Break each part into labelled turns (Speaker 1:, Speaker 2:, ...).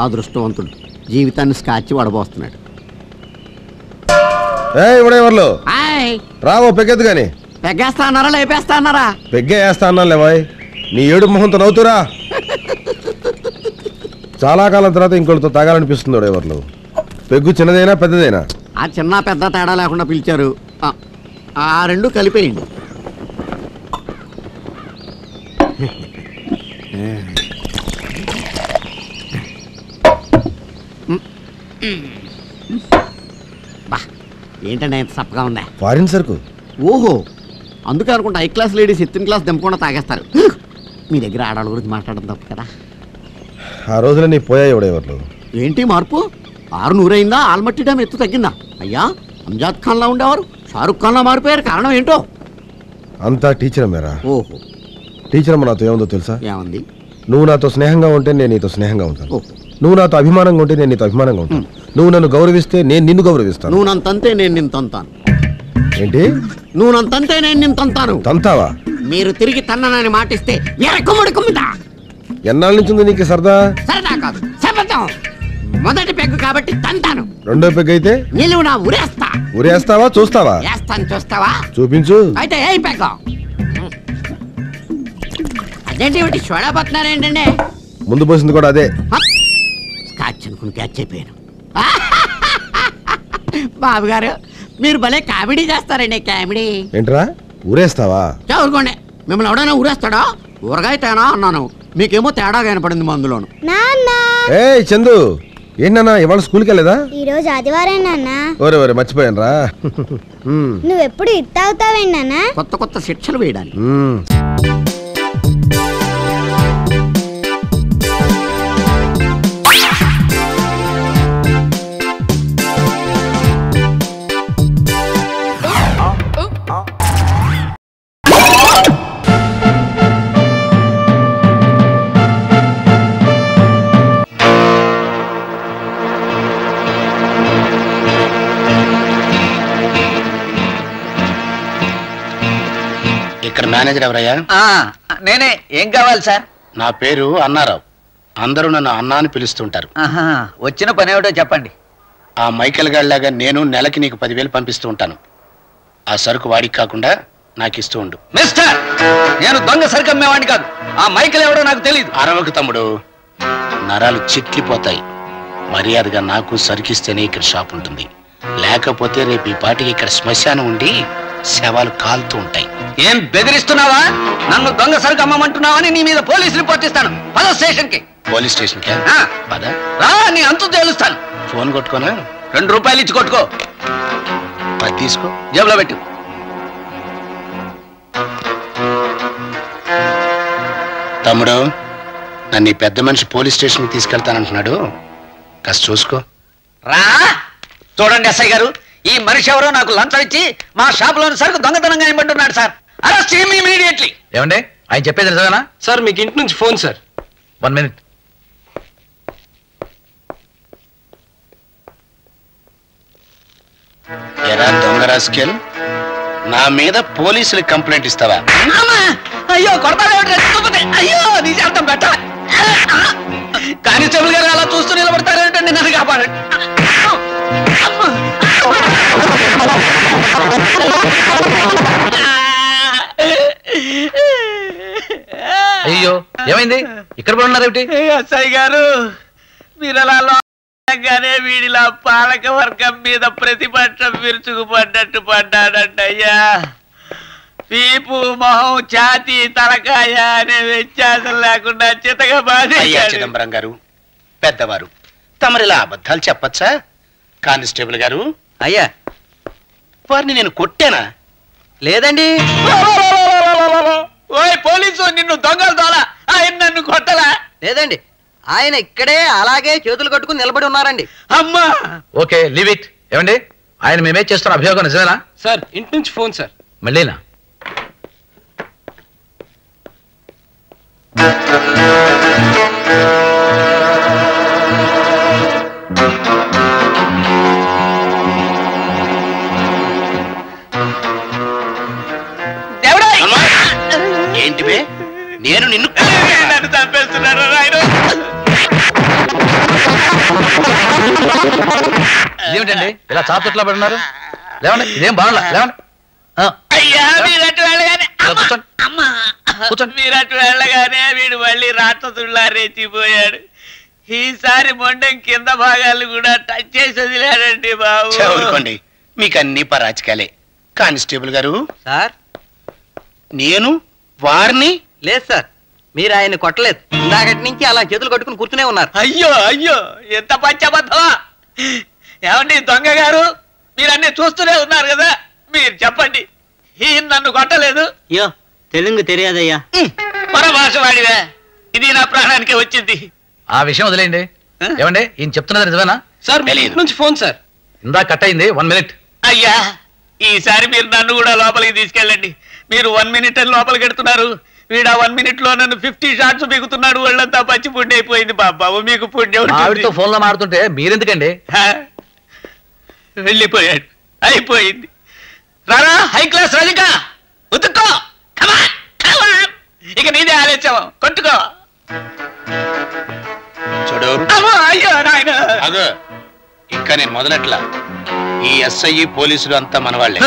Speaker 1: అదృష్టవంతుడు జీవితాన్ని స్కాచ్ వడబోస్తున్నాడు.
Speaker 2: ఎవరు రావో పెగ్గెద్దు గాని.
Speaker 1: పెగ్గేస్తా అన్నారా లేపేస్తా అన్నారా?
Speaker 2: పెగ్గే వేస్తా అన్నా లేవాయ్. నీ ఏడు మొహంతో నవ్వుతురా. చాలా కాలం తర్వాత ఇంకోటితో తాగాలనిపిస్తుంది. ఎవరు పెగ్గు చిన్నదైనా పెద్దదైనా?
Speaker 1: ఆ చిన్న పెద్ద తేడా లేకుండా పిలిచారు. ఆ రెండు కలిపేయండి. బా ఏంటంటే ఎంత సప్పగా ఉందా?
Speaker 2: ఫారిన్ సరుకు.
Speaker 1: ఓహో, అందుకే అనుకుంటా హై క్లాస్ లేడీస్ ఎత్తిన క్లాస్ దింపకుండా తాగేస్తారు. మీ దగ్గర ఆడవాళ్ళ గురించి మాట్లాడడం తప్పు కదా.
Speaker 2: ఆ రోజున నీ పోయాయి ఎవరు?
Speaker 1: ఏంటి మార్పు? 600 అయిందా? ఆల్మట్టి డ్యామ్ ఎత్తు తగ్గిందా? అయ్యా, అంజాద్ ఖాన్లా ఉండేవారు షారుఖ్ ఖాన్లా మారిపోయారు. కారణం ఏంటో?
Speaker 2: అంతా టీచర్ మేరా.
Speaker 1: ఓహో,
Speaker 2: టీచర్ అమ్మ నాతో ఏముందో తెలుసా?
Speaker 1: ఏమంది?
Speaker 2: నువ్వు నాతో స్నేహంగా ఉంటే నేను నీతో స్నేహంగా ఉంటాను. నువ్వు నాతో అభిమానంగా ఉంటే నేను నీతో అభిమానంగా ఉంటాను. నువ్వు నన్ను గౌరవిస్తే నేను నిన్ను గౌరవిస్తాను.
Speaker 1: నువ్వు నన్ను తంతే నేను నిన్ను తంతాను.
Speaker 2: ఏంటి?
Speaker 1: నువ్వు నన్ను తంతే నేను నిన్ను తంతాను.
Speaker 2: తంతావా?
Speaker 1: మీరు తిరిగి తన్ననని మాటిస్తే కుమ్మిదా.
Speaker 2: ఎన్నాళ్ళ నుంచి ఉంది నీకు సరదా?
Speaker 1: సరదా కాదు, శపథం. మొదటి పెగ్గు కాబట్టి తంతాను.
Speaker 2: రెండో పెగ్గు అయితే
Speaker 1: నిలువు నా ఉరేస్తా.
Speaker 2: ఉరేస్తావా? చూస్తావా?
Speaker 1: వేస్తాను. చూస్తావా?
Speaker 2: చూపించు.
Speaker 1: అయితే ఏ పెగ్గ? అదేంటి సోడా పడుతున్నారేంటండి?
Speaker 2: ముందు పోసింది కూడా అదే.
Speaker 1: స్కాచ్ అనుకుని క్యాచ్ అయిపోయాను. బాబు గారు మీరు భలే కామెడీ చేస్తారండి. కామెడీ
Speaker 2: ఏంట్రా? ఊరేస్తావా?
Speaker 1: ఊరుకోండి. మిమ్మల్ని ఎవడైనా ఊరేస్తాడా? ఊరగాయ తేనా అన్నాను, మీకేమో తేడా కనపడింది మందులోను.
Speaker 2: ఏ చందు, ఏంటన్నా ఇవాళ స్కూల్కి వెళ్ళేదా?
Speaker 3: ఈ రోజు ఆదివారం నాన్న.
Speaker 2: ఒరే మర్చిపోయాను రా.
Speaker 3: నువ్వెప్పుడు ఇత్తావుతావేంటి నాన్న?
Speaker 1: కొత్త కొత్త శిక్షలు వేయడానికి.
Speaker 4: ఇక్కడ మేనేజర్ ఎవరయ్యా?
Speaker 5: నేనే. ఏం కావాలి సార్?
Speaker 4: నా పేరు అన్నారావు. అందరూ నన్ను అన్నా అని పిలుస్తుంటారు.
Speaker 5: వచ్చిన పని ఏమిటో చెప్పండి.
Speaker 4: ఆ మైకేల్ గాడిలాగా నేను నెలకి నీకు 10,000 పంపిస్తూ ఉంటాను. ఆ సరుకు వాడికి కాకుండా నాకు ఇస్తూ ఉండు.
Speaker 5: మిస్టర్, నేను దొంగ సరుకు అమ్మేవాడిని కాదు. ఆ మైకేల్ ఎవడో నాకు తెలియదు.
Speaker 4: అరవకు తమ్ముడు, నరాలు చిట్లిపోతాయి. మర్యాదగా నాకు సరుకిస్తేనే ఇక్కడ షాప్ ఉంటుంది. లేకపోతే రేపు ఈ పాటికి ఇక్కడ శ్మశానం ఉండి శవాలు కాలుతూ ఉంటాయి.
Speaker 5: ఏం బెదిరిస్తున్నావా? నన్ను దొంగ సరుకు అమ్మమంటున్నావని నీ మీద పోలీస్ రిపోర్ట్ ఇస్తాను. పద స్టేషన్ కి.
Speaker 4: పోలీస్ స్టేషన్ కి పద.
Speaker 5: రా, నీ అంతు తేలుస్తాను.
Speaker 4: ఫోన్ కొట్టుకోనా?
Speaker 5: 2 రూపాయలు ఇచ్చి కొట్టుకో.
Speaker 4: 10 తీసుకో,
Speaker 5: జేబులో పెట్టు.
Speaker 4: తమ్ముడు, నన్ను ఈ పెద్ద మనిషి పోలీస్ స్టేషన్ కి తీసుకెళ్తానంటున్నాడు. కాస్త చూసుకో.
Speaker 5: రా. చూడండి ఎస్ఐ గారు, ఈ మనిషి ఎవరో నాకు లంచం ఇచ్చి మా షాప్ లోని సరుకు దొంగతనంగా ఇవ్వబడుతున్నాడు సార్. Arrest him immediately.
Speaker 6: ఏమండి ఆయన చెప్పేది నిజమేనా?
Speaker 7: సార్ మీకు ఇంటి నుంచి ఫోన్ సార్.
Speaker 6: 1 minute.
Speaker 4: ఎరా దొంగ రాస్కెల్, నా మీద పోలీసులకు కంప్లైంట్ ఇస్తావా?
Speaker 5: అయ్యో కొడతాడు. అయ్యో నీ చేద్దాం బెట్ట. కానిస్టేబుల్ గారు అలా చూస్తూ నిలబడతారేంటండి? నన్ను కాపాడండి.
Speaker 6: అయ్యో ఏమైంది? ఇక్కడ కూడా ఉన్నారేమిటి?
Speaker 5: ఎస్ఐ గారు, మీరు అలా లోగానే వీడిలా పాలక వర్గం మీద ప్రతిపక్షం విరుచుకుపడ్డట్టు పడ్డాడంటయ్యా. పీపు, మొహం, ఛాతీ, తలకాయ అనే వ్యత్యాసం లేకుండా చితగా బాధ.
Speaker 4: చిదంబరం గారు పెద్దవారు, తమరిలా అబద్ధాలు చెప్పచ్చా? కానిస్టేబుల్ గారు.
Speaker 5: అయ్యా,
Speaker 4: వారిని నేను కొట్టానా?
Speaker 5: లేదండి. ఓయ్ పోలీసు, నిన్ను దొంగలు తోలా. ఆయన నన్ను కొట్టలా? లేదండి, ఆయన ఇక్కడే అలాగే చేతులు కట్టుకుని నిలబడి ఉన్నారండి. అమ్మా.
Speaker 6: Okay, leave it. ఏమండి ఆయన మేమే చేస్తున్న అభియోగం నిజమేనా?
Speaker 7: సార్ ఇంటి నుంచి ఫోన్ సార్.
Speaker 6: మళ్ళీనా?
Speaker 4: ఏంటివే? నేను నిన్ను
Speaker 5: నన్ను చంపేస్తున్నాడు.
Speaker 6: ఇదేమిటండి ఇలా చాపట్లో పడున్నారు? లేవండి, ఇదేం బాగుందా? లేవండి.
Speaker 5: అయ్యా మీరట్టు వెళ్ళగానే
Speaker 6: కూర్చోండి. కూర్చోండి.
Speaker 5: మీరట్టు వెళ్ళగానే వీడు మళ్ళీ రాక్షసుల్లా రెచ్చిపోయాడు. ఈసారి మొండం కింద భాగాలు కూడా టచ్ చేసి వదిలాడండి బాబు.
Speaker 4: ఊరుకోండి, మీకు అన్ని పరాచకాలే. కానిస్టేబుల్ గారు
Speaker 5: సార్,
Speaker 4: నేను వారిని
Speaker 5: లేదు సార్, మీరు ఆయన కొట్టలేదు. ఇందాకటి నుంచి అలా చేతులు కట్టుకుని కూర్చునే ఉన్నారు. అయ్యో అయ్యో, ఎంత పచ్చబద్ధమా! ఏమండి దొంగ గారు, మీరన్నీ చూస్తూనే ఉన్నారు కదా, మీరు చెప్పండి, ఈయన నన్ను కొట్టలేదు?
Speaker 8: అయ్యో తెలుగు తెలియదయ్యా.
Speaker 5: పరభాష వాడివే, ఇది నా ప్రాణానికి వచ్చింది.
Speaker 6: ఆ విషయం వదిలేయండి. ఏమండి ఈయన చెప్తున్నది నిజమేనా?
Speaker 7: సార్ మీ ఇంటి నుంచి ఫోన్ సార్.
Speaker 6: ఇందా కట్ అయింది. 1 minute.
Speaker 5: అయ్యా ఈసారి మీరు నన్ను కూడా లోపలికి తీసుకెళ్ళండి. మీరు 1 minute అని లోపలికి ఎడుతున్నారు. వీడు ఆ 1 minute లో నన్ను 50 shots బిగుతున్నాడు. వాళ్ళంతా పచ్చి పుండి అయిపోయింది బాబు. మీకు పుణ్యం
Speaker 6: ఆవిడతో ఫోన్ లో మాడుతుంటే మీరెందుకండి?
Speaker 5: వెళ్ళిపోయాడు, అయిపోయింది. రారా హై క్లాస్ రజిక, ఉతుక్కో. ఇక నీదే ఆలోచన, కొట్టుకో.
Speaker 4: చూడు,
Speaker 5: అయ్యో నాయన,
Speaker 4: అదో ఇంకా నేను మొదలెట్లా. ఈ ఎస్ఐ పోలీసులు అంతా మనవాళ్లే.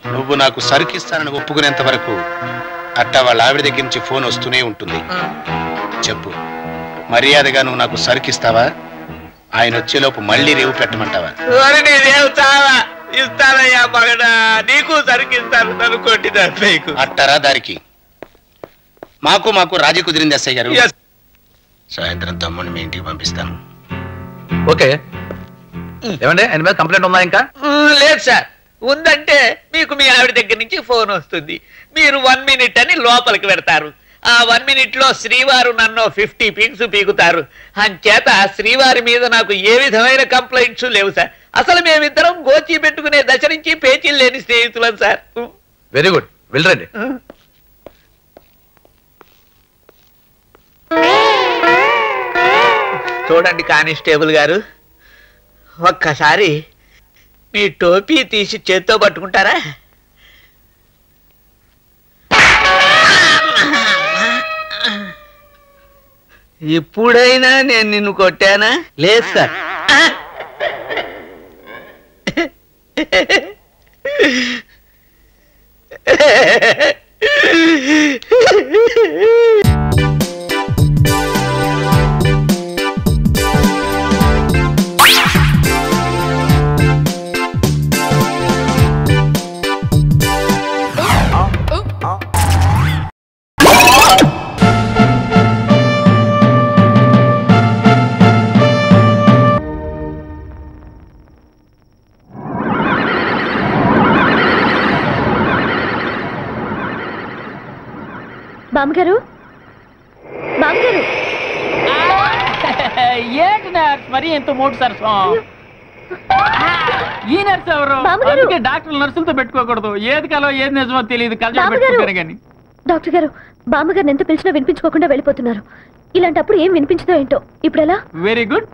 Speaker 4: నువ్వు నాకు సరుకిస్తానని ఒప్పుకునేంత వరకు అట్టా వాళ్ళ ఆవిడ దగ్గర నుంచి ఫోన్ వస్తూనే ఉంటుంది. చెప్పు, మర్యాదగా నువ్వు నాకు సరుకిస్తావా? ఆయన వచ్చేలోపు మళ్ళీ రేవు పెట్టమంటావా?
Speaker 5: ఇస్తానయ్యా మగడా, నీకు సరికిస్తాను. నన్ను కొట్టిన
Speaker 4: అట్టారా దారికి. మాకు రాజీ కుదిరింది ఎస్ఐ గారు. సాయంత్రం తమ్ముడిని మీ ఇంటికి పంపిస్తాను.
Speaker 6: ఓకే. ఏమండి ఆయన మీద కంప్లైంట్ ఉందా ఇంకా?
Speaker 5: లేదు సార్, ఉందంటే మీకు మీ ఆవిడ దగ్గర నుంచి ఫోన్ వస్తుంది. మీరు 1 minute అని లోపలికి పెడతారు. ఆ 1 minute లో శ్రీవారు నన్ను 50 pigs పీకుతారు. అంచేత శ్రీవారి మీద నాకు ఏ విధమైన కంప్లైంట్స్ లేవు సార్. అసలు మేమిద్దరం గోచి పెట్టుకునే దశ నుంచి పేచీలు లేని స్నేహితులం సార్.
Speaker 6: వెరీ గుడ్, వెళ్ళండి.
Speaker 5: చూడండి కానిస్టేబుల్ గారు, ఒక్కసారి మీ టోపీ తీసి చేత్తో పట్టుకుంటారా? ఇప్పుడైనా నేను నిన్ను కొట్టానా? లేదు సార్.
Speaker 9: బామ్మగారు, బామ్మగారు,
Speaker 10: ఏంటి నర్స్ మరి ఎంత మూడు సరసం? ఈ నర్స్ ఎవరు? అందుకే డాక్టర్లు నర్సులతో పెట్టుకోకూడదు. ఏది కలో ఏది నిజమో తెలియదు. కానీ
Speaker 9: డాక్టర్ గారు, బామ్మగారిని ఎంత పిలిచినా వినిపించుకోకుండా వెళ్ళిపోతున్నారు. ఇలాంటప్పుడు ఏం వినిపించదో ఏంటో. ఇప్పుడు ఎలా?
Speaker 10: Very good.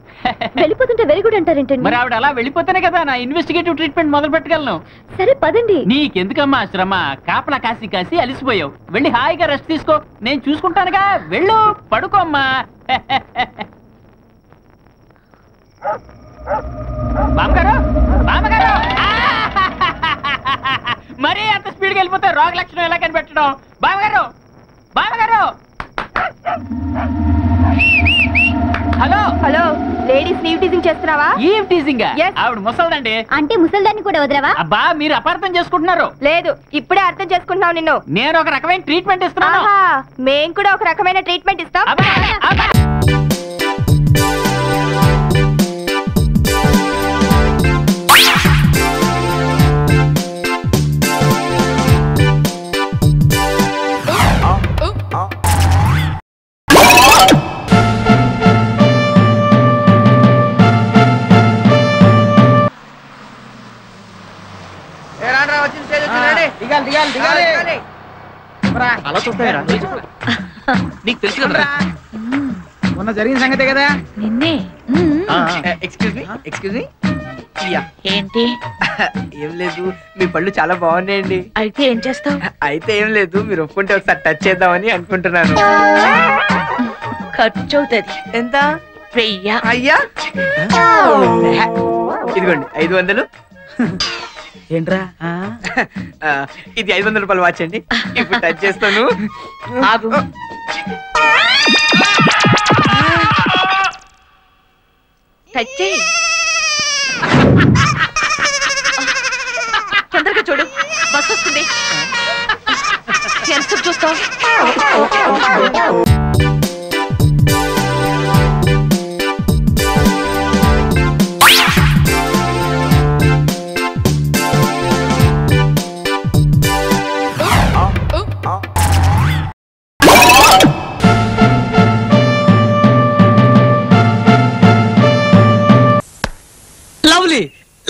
Speaker 9: వెళ్ళిపోతుంటే వెరీ గుడ్ అంటారేంటండి?
Speaker 10: మరి ఆవిడ అలా వెళ్ళిపోతేనే కదా నా ఇన్వెస్టిగేటివ్ ట్రీట్మెంట్ మొదలు పెట్టగలను.
Speaker 9: సరే పదండి.
Speaker 10: నీకెందుకమ్మా శ్రమ? కాపలా కాసి కాసి అలిసిపోయావు. వెళ్ళి హాయిగా రెస్ట్ తీసుకో, నేను చూసుకుంటానుగా. వెళ్ళు, పడుకోమ్మా. బామ్మగారు, బామ్మగారు, మరీ అంత స్పీడ్గా వెళ్ళిపోతే రోగ లక్షణం ఎలా కనిపెట్టడం? బామ్మగారు, బామ్మగారు. Hello
Speaker 9: hello, ladies eve teasing చేస్తున్నావా?
Speaker 10: Eve teasing? ఆవిడ ముసల్దండి.
Speaker 9: అంటే ముసల్దాన్ని కూడా వదలవా?
Speaker 10: అబ్బా, మీరు అపార్థం చేసుకుంటున్నారు.
Speaker 9: లేదు, ఇప్పుడే అర్థం చేసుకుంటున్నావు. నిన్ను
Speaker 10: నేను ఒక రకమైన ట్రీట్మెంట్ ఇస్తున్నాను.
Speaker 9: మేం కూడా ఒక రకమైన ట్రీట్మెంట్ ఇస్తాం.
Speaker 5: నీకు తెలుసు కదా మొన్న జరిగిన సంగతే కదా.
Speaker 11: నిన్నే.
Speaker 5: Excuse me.
Speaker 11: ఏంటి?
Speaker 5: ఏం లేదు, మీ పళ్ళు చాలా బాగున్నాయండి.
Speaker 11: అయితే ఏం చేస్తావు?
Speaker 5: అయితే ఏం లేదు, మీరు ఒప్పుకుంటే ఒకసారి టచ్ చేద్దామని అనుకుంటున్నాను.
Speaker 11: ఖర్చు అవుతుంది.
Speaker 5: ఎంత?
Speaker 11: వెయ్య.
Speaker 12: అయ్యా ఇదిగోండి 500. ఏంట్రా ఇది 500 రూపాయలు వాచ్ అండి. ఇప్పుడు టచ్ చేస్తాను.
Speaker 11: టచ్ చేయి. తొందరగా చూడు, బస్ వస్తుంది. ఎంత చూస్తావు?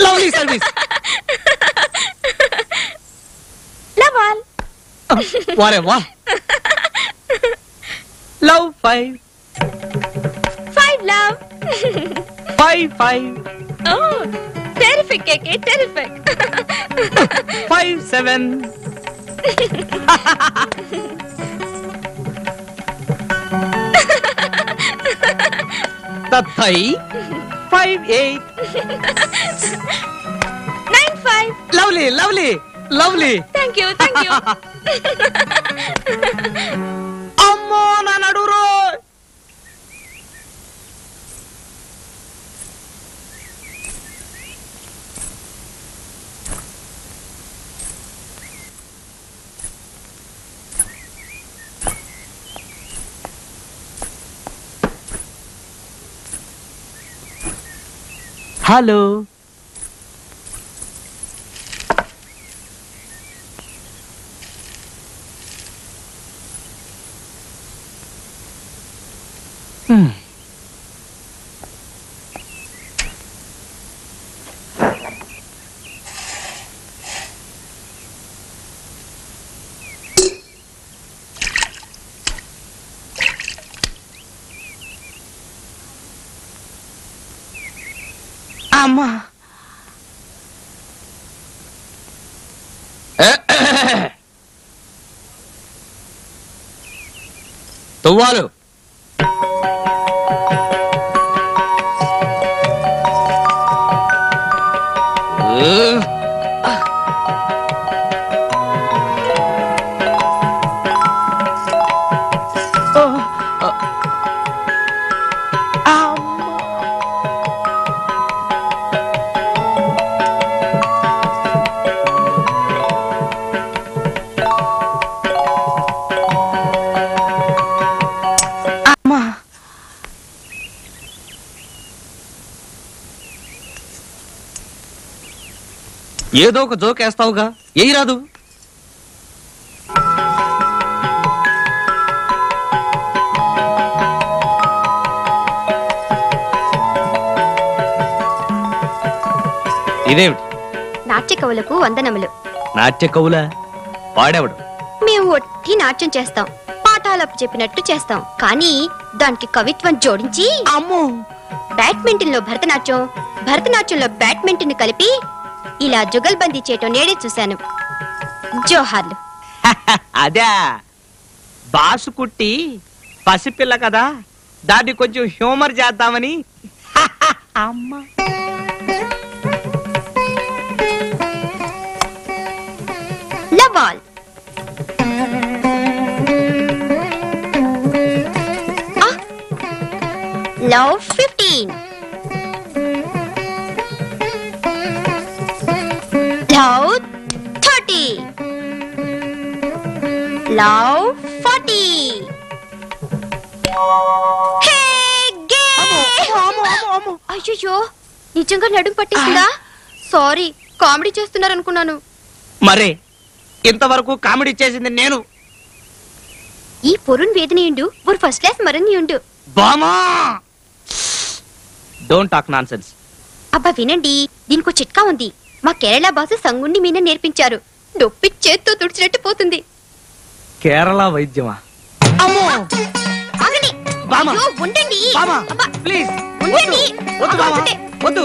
Speaker 12: Lovely service.
Speaker 11: లవ్
Speaker 12: వారే వా. Love 5
Speaker 11: love
Speaker 12: 5
Speaker 11: terrific KK terrific
Speaker 12: 5 7 తత్తై 5 8
Speaker 11: 9 5.
Speaker 12: Lovely lovely lovely.
Speaker 11: Thank you.
Speaker 12: అమ్మో నా నడురో. హలో. అమ్మా తువ్వాలు. ఏదో ఒక జోక్ వేస్తావుగా, ఏయి రాదు. ఇదేమిటి?
Speaker 13: నాట్య కవులకు వందనములు.
Speaker 12: నాట్య కవుల వాడేవాడు?
Speaker 13: మేము ఒట్టి నాట్యం చేస్తాం, పాఠాలకు చెప్పినట్టు చేస్తాం, కానీ దానికి కవిత్వం జోడించి
Speaker 12: అమ్మో
Speaker 13: బ్యాడ్మింటన్ లో భరతనాట్యం, భరతనాట్యంలో బ్యాడ్మింటన్ కలిపి ఇలా జుగల్బందీ చేయటం నేడే చూశాను. జోహార్లు.
Speaker 12: అదే బాసు కుట్టి పసిపిల్ల కదా, దాన్ని కొంచెం హ్యూమర్ చేద్దామని. అమ్మా
Speaker 13: love all. Love 15. Love 30. Love 40. అయ్యో, నిజంగా నడుము పట్టేసిందా? సారీ, కామెడీ చేస్తున్నారు అనుకున్నాను.
Speaker 12: మరే ఇంతవరకు కామెడీ చేసింది నేను.
Speaker 13: ఈ పొరుణ్ వేదనయుండు ఒక ఫస్ట్ క్లాస్ మరణ్యుండు.
Speaker 12: బామా డోంట్ టాక్ నాన్సెన్స్.
Speaker 13: అబ్బా వినండి, దీనికో చిట్కా ఉంది. మా కేరళ భాష సంగుండి మీన నేర్పించారు. నొప్పి చేత్తో తుడిచినట్టు పోతుంది.
Speaker 12: కేరళ వైద్యమా?
Speaker 13: ఉండండి
Speaker 12: ప్లీజ్.
Speaker 13: ఉండండి.
Speaker 12: వద్దు బామా, వద్దు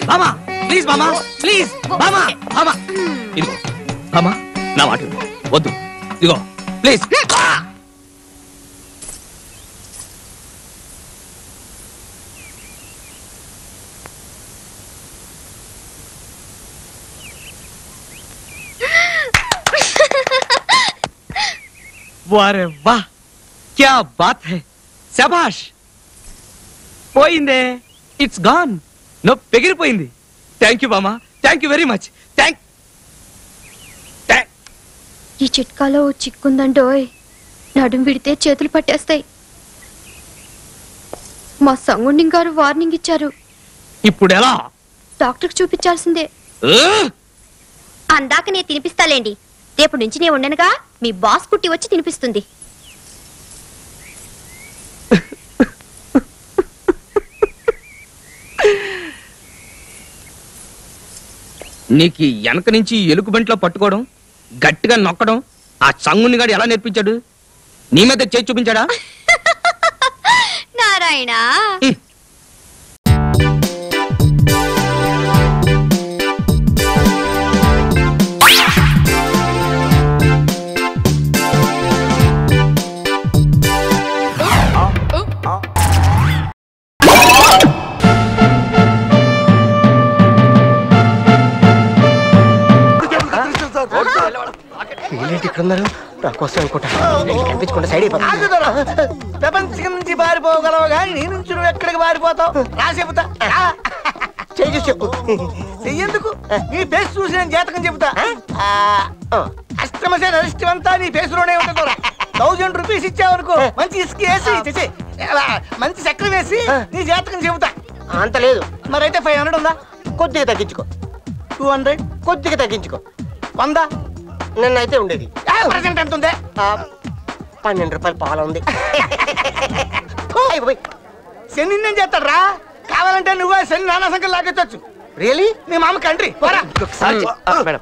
Speaker 12: బామా, ప్లీజ్ బామా, ప్లీజ్ బామా. బామా ఇదిగో బామా, నా మాట వద్దు, ఇదిగో ప్లీజ్. వారే వా, క్యా బాత్ హై, శభాష్. పోయిందే, ఇట్స్ గాన్. నొప్పి ఎగిరిపోయింది. థ్యాంక్ యూ బామా, థ్యాంక్ యూ వెరీ మచ్.
Speaker 13: ఈ చిట్కాలో ఓ చిక్కుందండోయ్, నడుం విడితే చేతులు పట్టేస్తాయి. మా సంగుండి గారు వార్నింగ్ ఇచ్చారు.
Speaker 12: ఇప్పుడు ఎలా?
Speaker 13: డాక్టర్కి చూపించాల్సిందే. అందాక నేను తినిపిస్తాలేండి. రేపు నుంచి నేను ఉండనుగా, మీ బాస్ కుట్టి వచ్చి తినిపిస్తుంది.
Speaker 12: నీకు వెనక నుంచి ఎలుగు బంట్లో పట్టుకోవడం, గట్టిగా నొక్కడం ఆ సంగుని గాడు ఎలా నేర్పించాడు? నీ మీద చేసి చూపించాడా?
Speaker 13: నారాయణ,
Speaker 14: ప్రపంచం నుంచి పారిపోగలవు కానీ నీ నుంచి నువ్వు ఎక్కడికి పారిపోతావు? రా చెబుతా. చెయ్యి చెప్పు. చెయ్యేందుకు? నీ ఫేస్ చూసి నేను జాతకం చెబుతా. అష్టమశ నరిష్టమంతా నీ ఫేస్ లోనే ఉంటుంది. 1000 రూపీస్ ఇచ్చావనుకో, మంచి ఇసుక వేసి మంచి చక్రం వేసి నీ జాతకం చెబుతా. అంత లేదు మరైతే 500 ఉందా? కొద్దిగా తగ్గించుకో. 200 కొద్దిగా తగ్గించుకో. 100 నిన్నైతే ఉండేది. ప్రజెంట్ ఎంత ఉంది? 12 రూపాయలు పాల ఉంది. శని నేను చేస్తాడు రా. కావాలంటే నువ్వే శని నానా సంఖ్యలు లాగొచ్చు. రియలీ? నీ మామ కంట్రీ పోరా. మేడం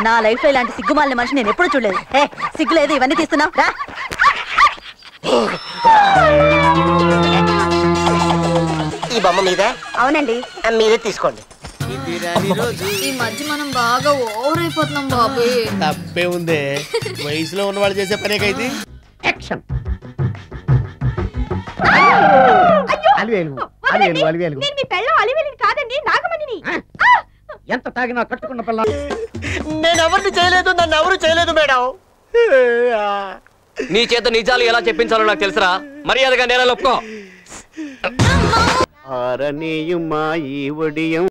Speaker 15: నా లైఫ్ లో ఇలాంటి సిగ్గుమాలిన మనిషి నేను ఎప్పుడు చూడలేదు. సిగ్గులేదు ఇవన్నీ తీస్తున్నావు రా.
Speaker 14: ఈ బొమ్మ మీద? అవునండి. మీరే తీసుకోండి.
Speaker 16: ఈ మధ్య మనం బాగా ఓవర్ అయిపోతున్నాం బాబు.
Speaker 17: తప్పే ఉందే, వయసులో ఉన్న వాళ్ళు చేసే పనేకైతే. యాక్షన్. ఎంత తాగినా కట్టుకున్న పిల్ల.
Speaker 14: నేను ఎవరిని చేయలేదు, నన్ను ఎవరు చేయలేదు మేడం.
Speaker 12: నీ చేత నిజాలు ఎలా చెప్పించాలో నాకు తెలుసురా. మర్యాదగా నేల ఒప్పుకో.
Speaker 1: ఆరనీయుమా ఈ ఒడియం